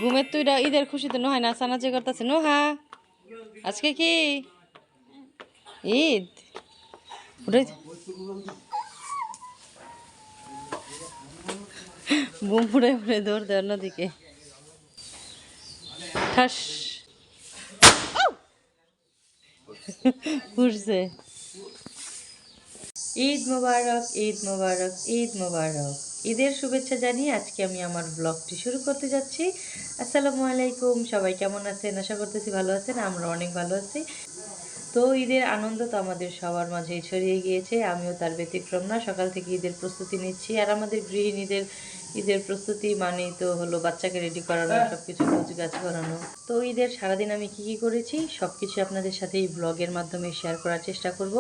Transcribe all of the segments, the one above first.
ঘুমের তুই ঈদের খুশিতে নোহাই নাচানাচি করতেছে। নোহা আজকে কি ঈদ? বুম ফুড়ে ফুড়ে দৌড় দেয় অন্যদিকে। ঠাস উঠছে। ঈদ মোবারক, ঈদ মোবারক, ঈদ মোবারক। ঈদের শুভেচ্ছা জানিয়ে আজকে আমি আমার ব্লগটি শুরু করতে যাচ্ছি। আসসালামু আলাইকুম, সবাই কেমন আছেন? আশা করতেছি ভালো আছেন, আমরা অনেক ভালো আছি। তো ঈদের আনন্দ তো আমাদের সবার মাঝেই ছড়িয়ে গিয়েছে, আমিও তার ব্যতিক্রম না। সকাল থেকে ঈদের প্রস্তুতি নিচ্ছি, আর আমাদের গৃহিণীদের ঈদের প্রস্তুতি মানেই তো হলো বাচ্চাকে রেডি করানো, সব কিছু গোছগাছ করানো। তো ঈদের সারাদিন আমি কি করেছি সব কিছু আপনাদের সাথে এই ব্লগের মাধ্যমে শেয়ার করার চেষ্টা করব।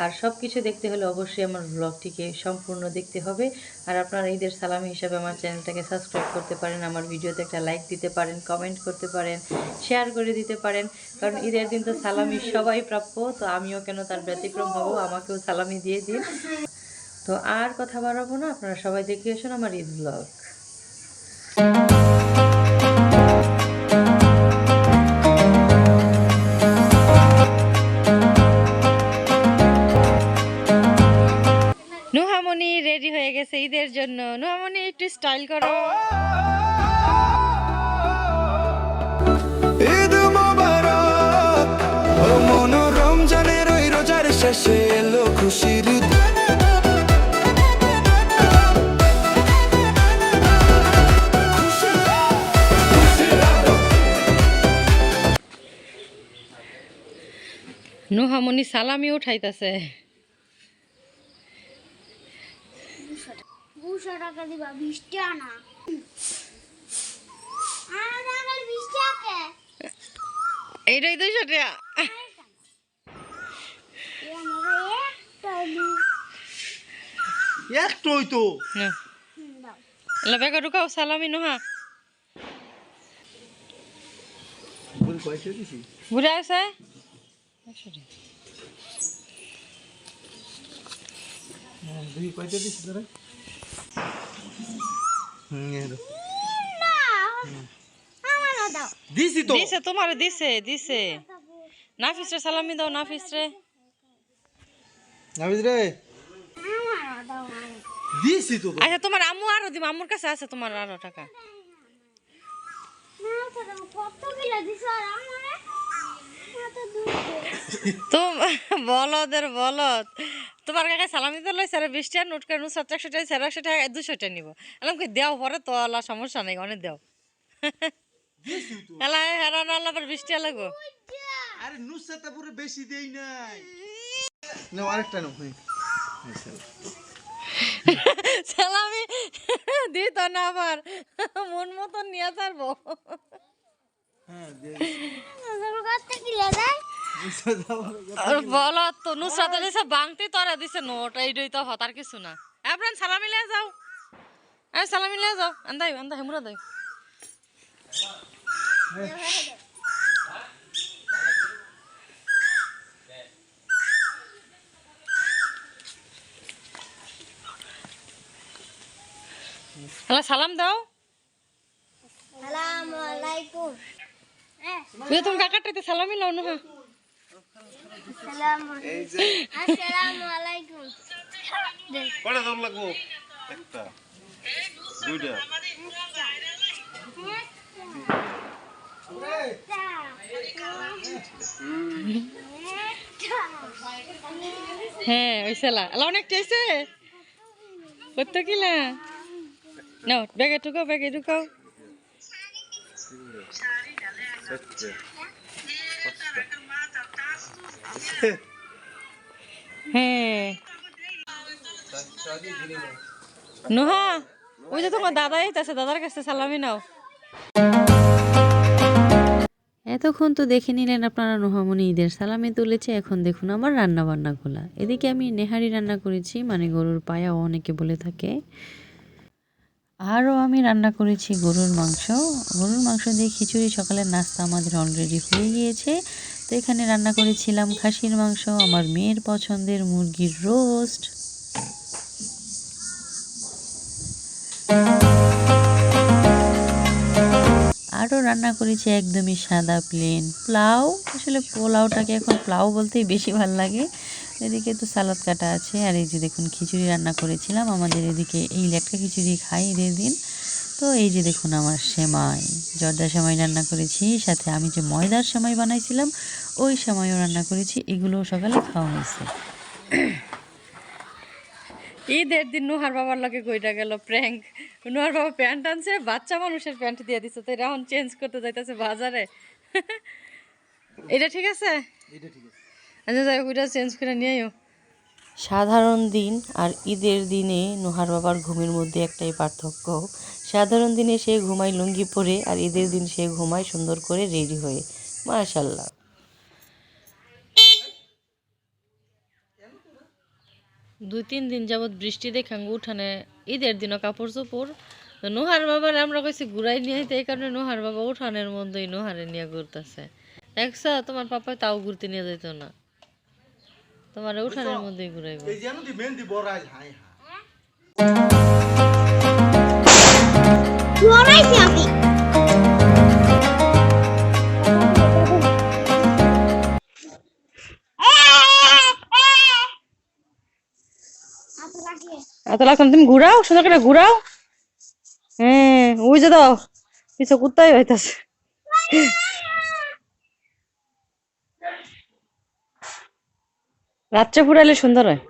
আর সব কিছু দেখতে হলে অবশ্যই আমার ব্লগটিকে সম্পূর্ণ দেখতে হবে। আর আপনারা ঈদের সালামি হিসাবে আমার চ্যানেলটাকে সাবস্ক্রাইব করতে পারেন, আমার ভিডিওতে একটা লাইক দিতে পারেন, কমেন্ট করতে পারেন, শেয়ার করে দিতে পারেন। কারণ ঈদের দিন তো সালামি সবাই প্রাপ্য, তো আমিও কেন তার ব্যতিক্রম হব, আমাকেও সালামি দিয়ে দিন। তো আর কথা বাড়াবো না, আপনারা সবাই দেখে আসুন আমার ঈদ ব্লগ। নুহামণি রেডি হয়ে গেছে ঈদের জন্য। নুহামণি একটু স্টাইল করো। ঈদ মোবারক, ও মনোরম জানের ওই রোজার শেষে এলো খুশির ঈদ। নুহামণি সালামি উঠাইতেছে। 200 টাকা দিবা, 20 টাকা না। আর আমার 20 টাকা। এইটাই 200 টাকা। একটাই তো এলা বেগা ঢুকাও সালামি নুহা। ঘুরে আসে দিছে, তোমার দিছে দিছে। নাফিসরে সালামি দাও, নাফিসরে। আচ্ছা তোমার আম্মু আরো দিব, আম্মুর কাছে আছে তোমার আরো টাকা। তো বলদের বলদ, তোমার কাছে সালামি দিতে লই স্যার 20 টাকা নোট করে 100 টাকা স্যার 100 টাকা 200 টাকা নিব। এলাম কি দেও পরে তো আল্লাহ সমস্যা নেই, অনেক দেও। এলা হেরান আল্লাহ পর 20 টাকা লাগবো। আরে নুসরাত পুরো বেশি দেই নাই। নাও আরেকটা নাও। সালামি দিত না, আবার মন মতন নিয়ে যাবো। বলো তো নুসরাত দিছে বাংতি, তোরা দিছে নোট, এইটাই তো হতার কিছু না। আপনার সালামি লিয়ে যাও, সালামি লিয়ে যাও। আন্দাই আন্দা হেমুরা দেয়। হ্যালো সালাম দাও। আসসালামু আলাইকুম। তুমি কাকাটাতে সালামি লাও না। আসসালামু আলাইকুম। কয়টা দাম লাগবো? একটা, দুইটা। হ্যাঁ ওই সালা এলা অনেক টেস্টে কত কিলা নাও, ব্যাগে ঢুকাও, ব্যাগে ঢুকাও। হ্যাঁ নোহা, ওই যে তোমার দাদা আইতাছে, দাদার কাছে সালামি নাও। এতক্ষণ তো দেখে নিলেন আপনারা নুহামণি ঈদের সালামি তুলেছে। এখন দেখুন আমার রান্না বান্নাগুলা। এদিকে আমি নেহারি রান্না করেছি, মানে গরুর পায়া অনেকে বলে থাকে। আরও আমি রান্না করেছি গরুর মাংস। গরুর মাংস দিয়ে খিচুড়ি সকালের নাস্তা আমাদের অলরেডি হয়ে গিয়েছে। তো এখানে রান্না করেছিলাম খাসির মাংস, আমার মেয়ের পছন্দের মুরগির রোস্ট। আরও রান্না করেছি একদমই সাদা প্লেন পোলাও। আসলে পোলাওটাকে এখন পোলাও বলতেই বেশি ভালো লাগে। এদিকে তো সালাদ কাটা আছে, আর এই যে দেখুন খিচুড়ি রান্না করেছিলাম। আমাদের এদিকে এই লেটকা খিচুড়ি খাই ঈদের দিন। তো এই যে দেখুন আমার সেমাই, জর্দা সেমাই রান্না করেছি, সাথে আমি যে ময়দার সেমাই বানাইছিলাম ওই সেমাইও রান্না করেছি। এগুলোও সকালে খাওয়া হয়েছে। ঈদের দিন নুহার বাবার লগে কইটা গেল প্র্যাঙ্ক। নুহার বাবা প্যান্ট আনছে, বাচ্চা মানুষের প্যান্ট দিয়ে দিচ্ছে, তো এটা এখন চেঞ্জ করতে যাইতেছে বাজারে। এটা ঠিক আছে, আচ্ছা যাই হোক, ওইটা চেঞ্জ করে নিয়েও। সাধারণ দিন আর ঈদের দিনে নুহার বাবার ঘুমের মধ্যে একটাই পার্থক্য। সাধারণ দিনে সে ঘুমায় লুঙ্গি পরে, আর ঈদের দিন সে ঘুমায় সুন্দর করে রেডি হয়ে। মাশাল্লাহ। 2-3 দিন যাবৎ বৃষ্টি দেখাং উঠানে, ঈদের দিনও কাপড় চোপড়। তো নুহার বাবার আমরা কইছি ঘুরাই নিয়ে আইতে, এই কারণে নুহার বাবা উঠানের মধ্যেই নুহারে নিয়ে ঘুরতেছে। দেখছ, তোমার পাপা তাও ঘুরতে নিয়ে যেত না, তোমার উঠানের মধ্যেই ঘুরাইবে। ঘুমাইছি আমি। এত লাগতাম, তুমি ঘুরাও, সুন্দর করে ঘুরাও। হ্যাঁ, ওই যে দাও পিছু কুত্তাই হইতাছে। রাত্রে ফুরাইলে সুন্দর হয়।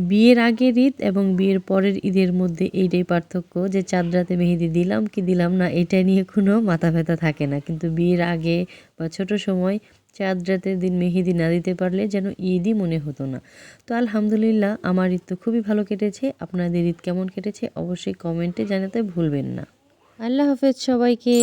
বিয়ের আগের ঈদ এবং বিয়ের পরের ঈদের মধ্যে এইটাই পার্থক্য যে চাঁদ রাতে মেহেদি দিলাম কি দিলাম না এটা নিয়ে কোনো মাথা ব্যথা থাকে না, কিন্তু বিয়ের আগে বা ছোট সময় চাঁদ রাতের দিন মেহেদি না দিতে পারলে যেন ঈদই মনে হতো না। তো আলহামদুলিল্লাহ আমার ঈদ তো খুবই ভালো কেটেছে। আপনাদের ঈদ কেমন কেটেছে অবশ্যই কমেন্টে জানাতে ভুলবেন না। আল্লাহ হাফেজ সবাইকে।